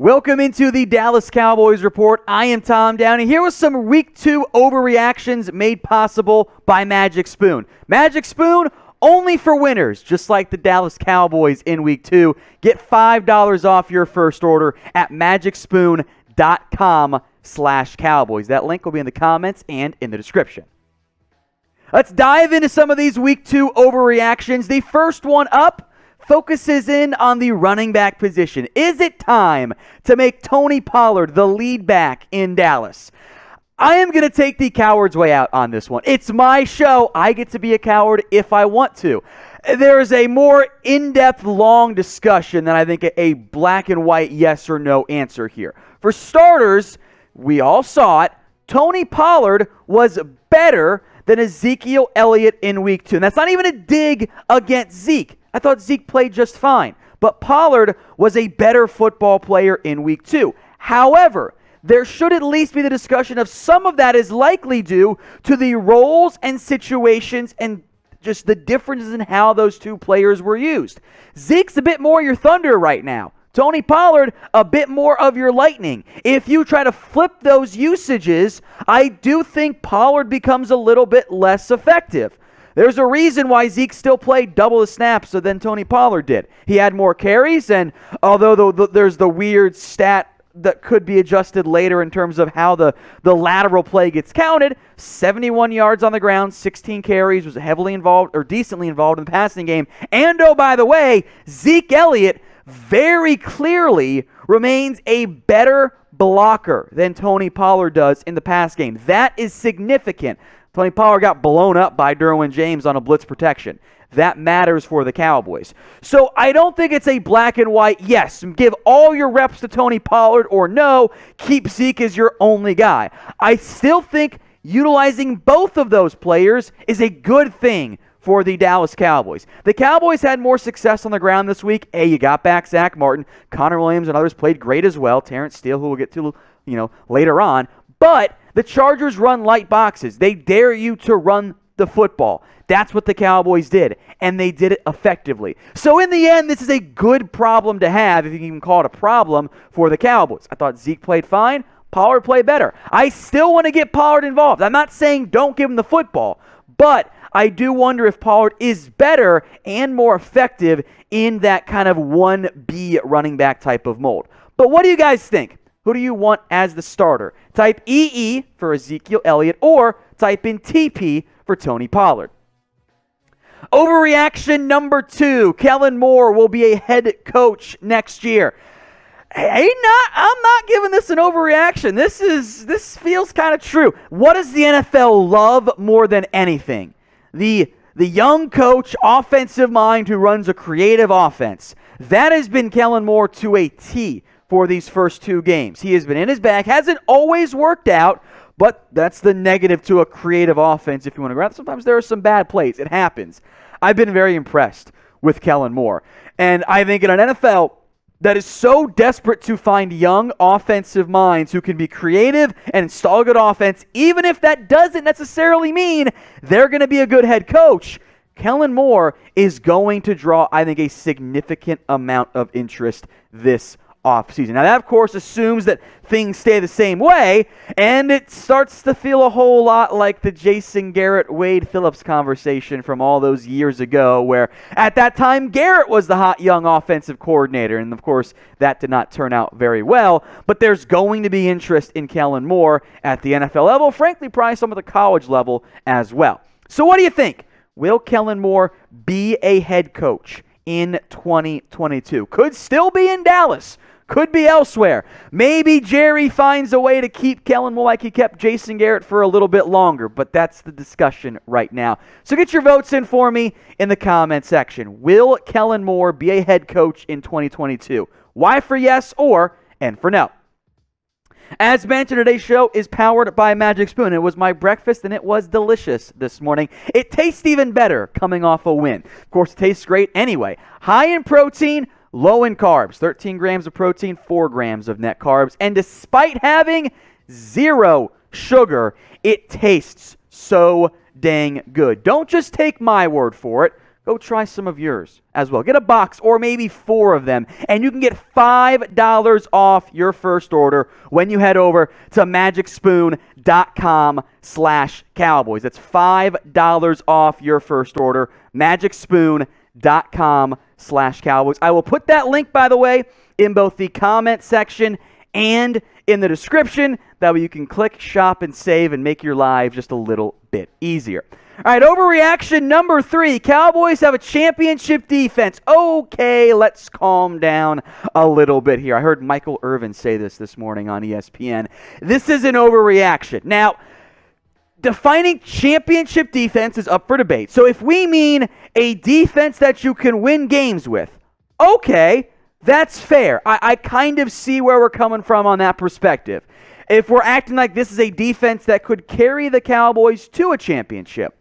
Welcome into the Dallas Cowboys Report. I am Tom Downey here with some Week 2 overreactions made possible by Magic Spoon. Magic Spoon, only for winners, just like the Dallas Cowboys in Week 2. Get $5 off your first order at magicspoon.com/Cowboys. That link will be in the comments and in the description. Let's dive into some of these Week 2 overreactions. The first one up focuses in on the running back position. Is it time to make Tony Pollard the lead back in Dallas? I am going to take the coward's way out on this one. It's my show. I get to be a coward if I want to. There is a more in-depth, long discussion than I think a black and white yes or no answer here. For starters, we all saw it. Tony Pollard was better than Ezekiel Elliott in Week 2. And that's not even a dig against Zeke. I thought Zeke played just fine, but Pollard was a better football player in Week 2. However, there should at least be the discussion of some of that is likely due to the roles and situations and just the differences in how those two players were used. Zeke's a bit more your thunder right now. Tony Pollard, a bit more of your lightning. If you try to flip those usages, I do think Pollard becomes a little bit less effective. There's a reason why Zeke still played double the snaps than Tony Pollard did. He had more carries, and although there's the weird stat that could be adjusted later in terms of how the lateral play gets counted, 71 yards on the ground, 16 carries, was heavily involved or decently involved in the passing game. And oh, by the way, Zeke Elliott very clearly remains a better blocker than Tony Pollard does in the pass game. That is significant. Tony Pollard got blown up by Derwin James on a blitz protection. That matters for the Cowboys. So I don't think it's a black and white, yes, give all your reps to Tony Pollard, or no, keep Zeke as your only guy. I still think utilizing both of those players is a good thing for the Dallas Cowboys. The Cowboys had more success on the ground this week. You got back Zach Martin. Connor Williams and others played great as well. Terence Steele, who we'll get to later on. But the Chargers run light boxes. They dare you to run the football. That's what the Cowboys did, and they did it effectively. So in the end, this is a good problem to have, if you can even call it a problem, for the Cowboys. I thought Zeke played fine. Pollard played better. I still want to get Pollard involved. I'm not saying don't give him the football, but I do wonder if Pollard is better and more effective in that kind of 1B running back type of mold. But what do you guys think? Who do you want as the starter? Type EE for Ezekiel Elliott or type in TP for Tony Pollard. Overreaction number 2. Kellen Moore will be a head coach next year. I'm not giving this an overreaction. This feels kind of true. What does the NFL love more than anything? The young coach, offensive mind who runs a creative offense. That has been Kellen Moore to a T for these first 2 games. He has been in his bag. Hasn't always worked out, but that's the negative to a creative offense if you want to grab. Sometimes there are some bad plays. It happens. I've been very impressed with Kellen Moore. And I think in an NFL that is so desperate to find young offensive minds who can be creative and install a good offense, even if that doesn't necessarily mean they're going to be a good head coach, Kellen Moore is going to draw, I think, a significant amount of interest this offseason. Now, that, of course, assumes that things stay the same way, and it starts to feel a whole lot like the Jason Garrett-Wade Phillips conversation from all those years ago, where at that time, Garrett was the hot young offensive coordinator, and of course, that did not turn out very well, but there's going to be interest in Kellen Moore at the NFL level, frankly, probably some of the college level as well. So what do you think? Will Kellen Moore be a head coach in 2022? Could still be in Dallas. Could be elsewhere. Maybe Jerry finds a way to keep Kellen Moore like he kept Jason Garrett for a little bit longer, but that's the discussion right now. So get your votes in for me in the comment section. Will Kellen Moore be a head coach in 2022? Y for yes or N for no. As mentioned, today's show is powered by Magic Spoon. It was my breakfast, and it was delicious this morning. It tastes even better coming off a win. Of course, it tastes great anyway. High in protein, low in carbs. 13 grams of protein, 4 grams of net carbs. And despite having 0 sugar, it tastes so dang good. Don't just take my word for it. go try some of yours as well. Get a box or maybe 4 of them, and you can get $5 off your first order when you head over to magicspoon.com/Cowboys. That's $5 off your first order, magicspoon.com/Cowboys. I will put that link, by the way, in both the comment section and in the description. That way you can click, shop, and save and make your life just a little bit easier. All right, overreaction number 3. Cowboys have a championship defense. Okay, let's calm down a little bit here. I heard Michael Irvin say this morning on ESPN. This is an overreaction. Now, defining championship defense is up for debate. So if we mean a defense that you can win games with, okay, that's fair. I kind of see where we're coming from on that perspective. If we're acting like this is a defense that could carry the Cowboys to a championship,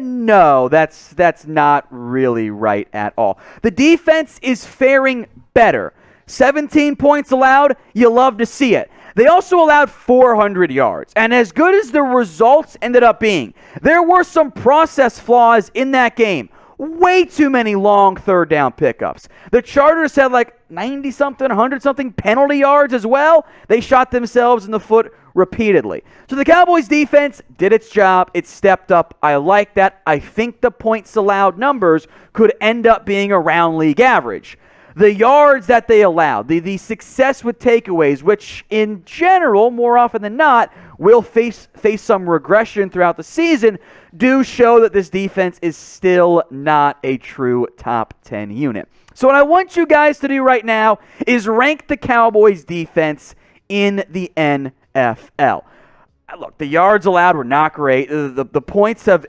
no, that's not really right at all. The defense is faring better. 17 points allowed, you love to see it. They also allowed 400 yards. And as good as the results ended up being, there were some process flaws in that game. Way too many long third down pickups. The Chargers had like 90-something, 100-something penalty yards as well. They shot themselves in the foot repeatedly. So the Cowboys defense did its job. It stepped up. I like that. I think the points allowed numbers could end up being around league average. The yards that they allowed, the success with takeaways, which in general, more often than not, will face some regression throughout the season, do show that this defense is still not a true top 10 unit. So what I want you guys to do right now is rank the Cowboys defense in the NFL. Look, the yards allowed were not great. The points have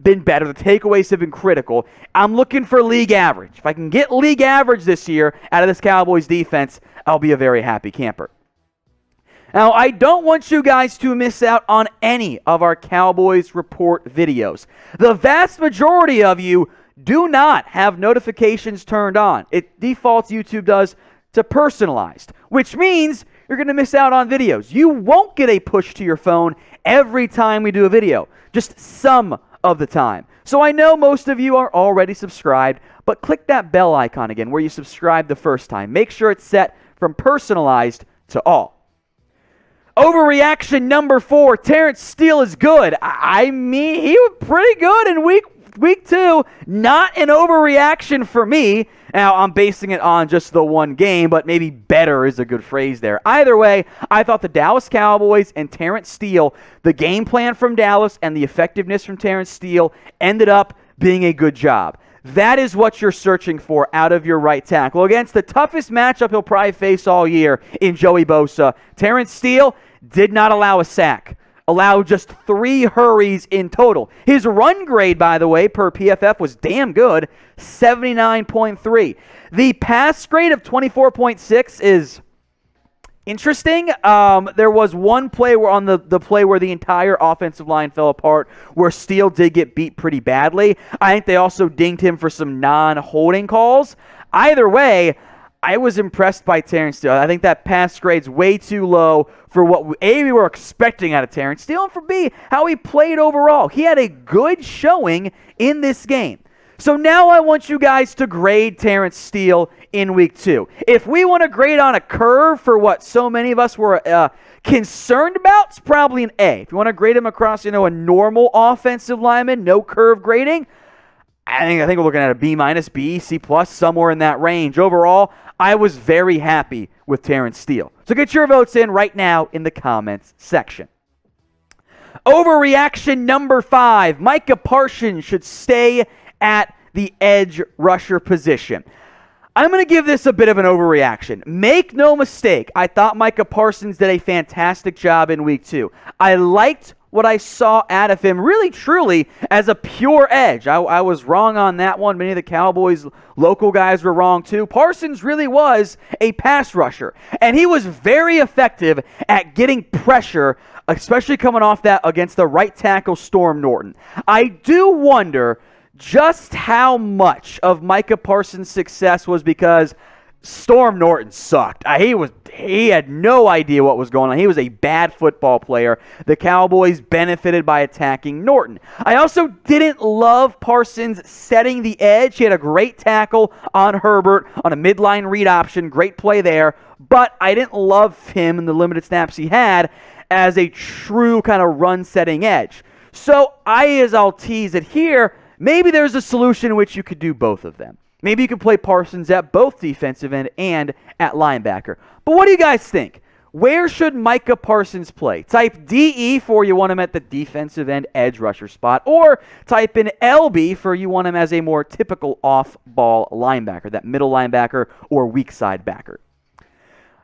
been better. The takeaways have been critical. I'm looking for league average. If I can get league average this year out of this Cowboys defense, I'll be a very happy camper. Now, I don't want you guys to miss out on any of our Cowboys Report videos. The vast majority of you do not have notifications turned on. It defaults, YouTube does, to personalized, which means you're going to miss out on videos. You won't get a push to your phone every time we do a video, just some of the time. So I know most of you are already subscribed, but click that bell icon again where you subscribed the first time. Make sure it's set from personalized to all. Overreaction number 4, Terence Steele is good. I mean, he was pretty good in week 2. Not an overreaction for me. Now, I'm basing it on just the one game, but maybe better is a good phrase there. Either way, I thought the Dallas Cowboys and Terence Steele, the game plan from Dallas and the effectiveness from Terence Steele ended up being a good job. That is what you're searching for out of your right tackle. Against the toughest matchup he'll probably face all year in Joey Bosa, Terence Steele did not allow a sack. Allowed just 3 hurries in total. His run grade, by the way, per PFF was damn good, 79.3. The pass grade of 24.6 is interesting. There was one play where on the play where the entire offensive line fell apart, where Steele did get beat pretty badly. I think they also dinged him for some non-holding calls. Either way, I was impressed by Terence Steele. I think that pass grade's way too low for what we were expecting out of Terence Steele, and for B, how he played overall. He had a good showing in this game. So now I want you guys to grade Terence Steele in week 2. If we want to grade on a curve for what so many of us were concerned about, it's probably an A. If you want to grade him across, a normal offensive lineman, no curve grading, I think we're looking at a B-, B, C+, somewhere in that range. Overall, I was very happy with Terence Steele. So get your votes in right now in the comments section. Overreaction number 5. Micah Parsons should stay at the edge rusher position. I'm going to give this a bit of an overreaction. Make no mistake, I thought Micah Parsons did a fantastic job in week 2. I liked what I saw out of him, really truly, as a pure edge. I was wrong on that one. Many of the Cowboys local guys were wrong too. Parsons really was a pass rusher, and he was very effective at getting pressure, especially coming off that against the right tackle Storm Norton. I do wonder just how much of Micah Parsons' success was because Storm Norton sucked. He had no idea what was going on. He was a bad football player. The Cowboys benefited by attacking Norton. I also didn't love Parsons setting the edge. He had a great tackle on Herbert on a midline read option. Great play there. But I didn't love him in the limited snaps he had as a true kind of run-setting edge. So I'll tease it here, maybe there's a solution in which you could do both of them. Maybe you could play Parsons at both defensive end and at linebacker. But what do you guys think? Where should Micah Parsons play? Type DE for you want him at the defensive end edge rusher spot, or type in LB for you want him as a more typical off-ball linebacker, that middle linebacker or weak side backer.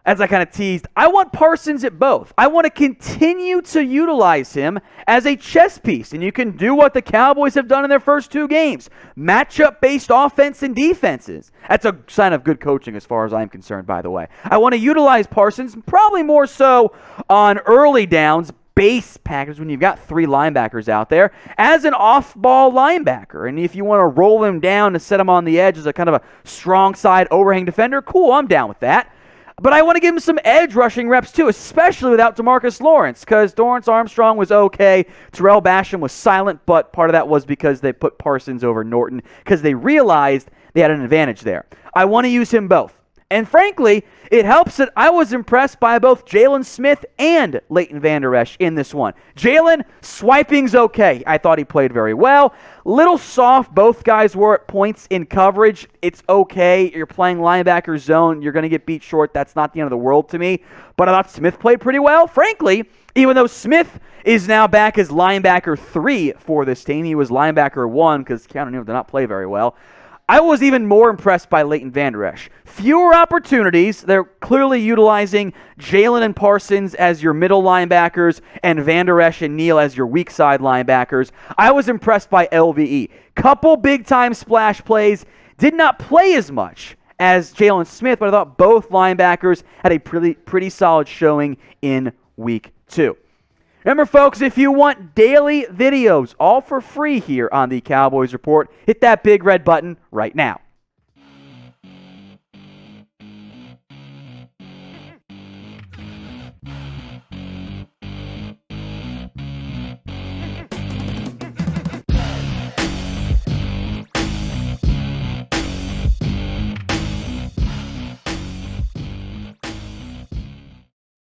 As I kind of teased, I want Parsons at both. I want to continue to utilize him as a chess piece, and you can do what the Cowboys have done in their first 2 games. Matchup-based offense and defenses. That's a sign of good coaching as far as I'm concerned, by the way. I want to utilize Parsons probably more so on early downs, base package when you've got 3 linebackers out there as an off-ball linebacker. And if you want to roll him down to set him on the edge as a kind of a strong side overhang defender, cool, I'm down with that. But I want to give him some edge rushing reps too, especially without DeMarcus Lawrence, because Dorrance Armstrong was okay. Terrell Basham was silent, but part of that was because they put Parsons over Norton because they realized they had an advantage there. I want to use him both. And frankly, it helps that I was impressed by both Jalen Smith and Leighton Vander Esch in this one. Jalen, swiping's okay. I thought he played very well. Little soft, both guys were at points in coverage. It's okay. You're playing linebacker zone. You're going to get beat short. That's not the end of the world to me. But I thought Smith played pretty well. Frankly, even though Smith is now back as linebacker 3 for this team, he was linebacker 1 because Keanu Neal did not play very well. I was even more impressed by Leighton Vander Esch. Fewer opportunities. They're clearly utilizing Jalen and Parsons as your middle linebackers and Vander Esch and Neal as your weak side linebackers. I was impressed by LVE. Couple big-time splash plays. Did not play as much as Jalen Smith, but I thought both linebackers had a pretty solid showing in week 2. Remember, folks, if you want daily videos, all for free here on the Cowboys Report, hit that big red button right now.